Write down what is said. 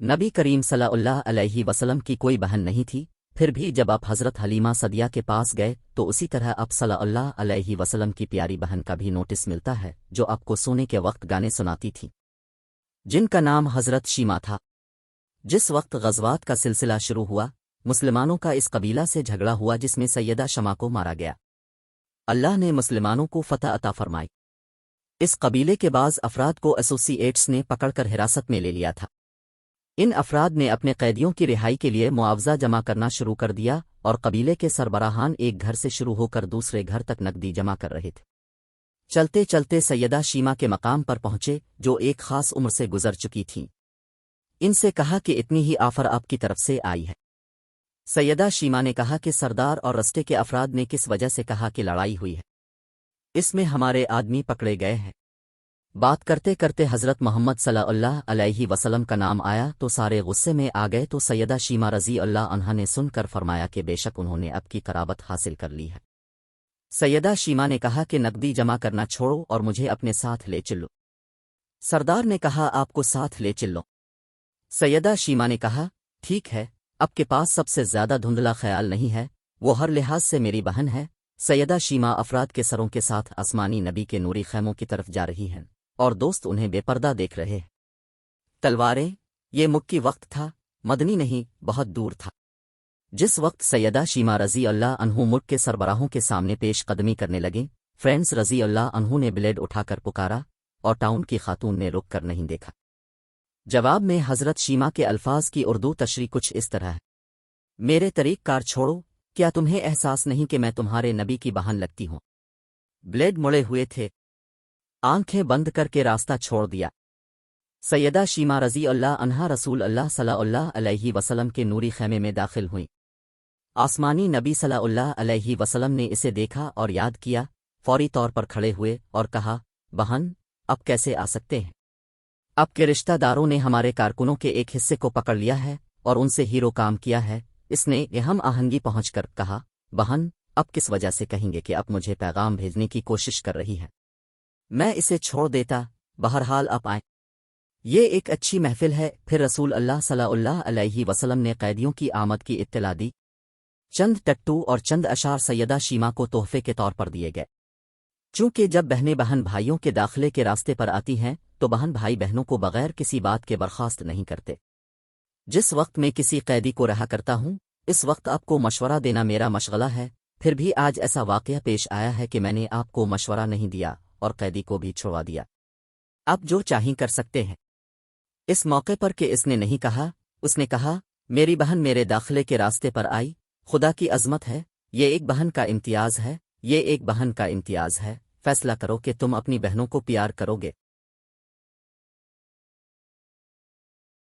नबी करीम सल्लल्लाहु अलैहि वसल्लम की कोई बहन नहीं थी। फिर भी जब आप हज़रत हलीमा सदिया के पास गए तो उसी तरह अब सल्लल्लाहु अलैहि वसल्लम की प्यारी बहन का भी नोटिस मिलता है, जो आपको सोने के वक्त गाने सुनाती थी, जिनका नाम हज़रत शीमा था। जिस वक्त ग़ज़वात का सिलसिला शुरू हुआ, मुसलमानों का इस कबीला से झगड़ा हुआ जिसमें सैयदा शमा को मारा गया। अल्लाह ने मुसलमानों को फतह अता फरमाई। इस कबीले के बाज़ अफराद को एसोसिएट्स ने पकड़कर हिरासत में ले लिया था। इन अफराद ने अपने कैदियों की रिहाई के लिए मुआवजा जमा करना शुरू कर दिया और कबीले के सरबराहान एक घर से शुरू होकर दूसरे घर तक नकदी जमा कर रहे थे। चलते चलते सैयदा शीमा के मकाम पर पहुंचे, जो एक खास उम्र से गुजर चुकी थीं। इनसे कहा कि इतनी ही आफर आपकी तरफ से आई है। सैयदा शीमा ने कहा कि सरदार और रस्ते के अफराद ने किस वजह से कहा कि लड़ाई हुई है, इसमें हमारे आदमी पकड़े गए हैं। बात करते करते हज़रत मोहम्मद सल्लल्लाहु अलैहि वसल्लम का नाम आया तो सारे गुस्से में आ गए। तो सैयदा शीमा रज़ी अल्लाह अन्हा ने सुनकर फरमाया कि बेशक उन्होंने अब की कराबत हासिल कर ली है। सैयदा शीमा ने कहा कि नकदी जमा करना छोड़ो और मुझे अपने साथ ले चलो। सरदार ने कहा आपको साथ ले चलो। सैयदा शीमा ने कहा ठीक है, अब के पास सबसे ज्यादा धुंधला ख्याल नहीं है, वो हर लिहाज से मेरी बहन है। सैयदा शीमा अफराद के सरों के साथ आसमानी नबी के नूरी खैमों की तरफ जा रही हैं और दोस्त उन्हें बेपर्दा देख रहे हैं। तलवारें, ये मुक्की वक्त था, मदनी नहीं, बहुत दूर था। जिस वक्त सैयदा शीमा रज़ी अल्लाह अन्हु मुल्क के सरबराहों के सामने पेश कदमी करने लगे, फ्रेंड्स रज़ी अल्लाह अन्हु ने ब्लेड उठाकर पुकारा और टाउन की खातून ने रुक कर नहीं देखा। जवाब में हज़रत शीमा के अल्फाज की उर्दू तशरी कुछ इस तरह है। मेरे तरीक कार छोड़ो, क्या तुम्हें एहसास नहीं कि मैं तुम्हारे नबी की बहन लगती हूँ। ब्लेड मुड़े हुए थे, आंखें बंद करके रास्ता छोड़ दिया। सैयदा शीमा रज़ी अल्लाह अन्हा रसूल अल्लाह सल्लल्लाहु अलैहि वसल्लम के नूरी खैमे में दाखिल हुई। आसमानी नबी सल्लल्लाहु अलैहि वसल्लम ने इसे देखा और याद किया, फौरी तौर पर खड़े हुए और कहा, बहन, अब कैसे आ सकते हैं? अब के रिश्तेदारों ने हमारे कारकुनों के एक हिस्से को पकड़ लिया है और उनसे हीरो काम किया है। इसने ये हम आहंगी पहुंचकर कहा, बहन, अब किस वजह से कहेंगे कि अब मुझे पैगाम भेजने की कोशिश कर रही है? मैं इसे छोड़ देता, बहरहाल अब आए। ये एक अच्छी महफिल है। फिर रसूल अल्लाह सल्लल्लाहु अलैहि वसल्लम ने कैदियों की आमद की इत्तला दी। चंद टट्टू और चंद अशार सैयदा शीमा को तोहफे के तौर पर दिए गए। चूंकि जब बहनें बहन भाइयों के दाखिले के रास्ते पर आती हैं तो बहन भाई बहनों को बगैर किसी बात के बर्खास्त नहीं करते। जिस वक्त मैं किसी कैदी को रहा करता हूँ, इस वक्त आपको मशवरा देना मेरा मशगला है। फिर भी आज ऐसा वाक़या पेश आया है कि मैंने आपको मशवरा नहीं दिया और कैदी को भी छुड़वा दिया। आप जो चाहें कर सकते हैं। इस मौके पर कि इसने नहीं कहा, उसने कहा, मेरी बहन मेरे दाखिले के रास्ते पर आई। खुदा की अज़मत है, ये एक बहन का इम्तियाज़ है, ये एक बहन का इम्तियाज़ है। फैसला करो कि तुम अपनी बहनों को प्यार करोगे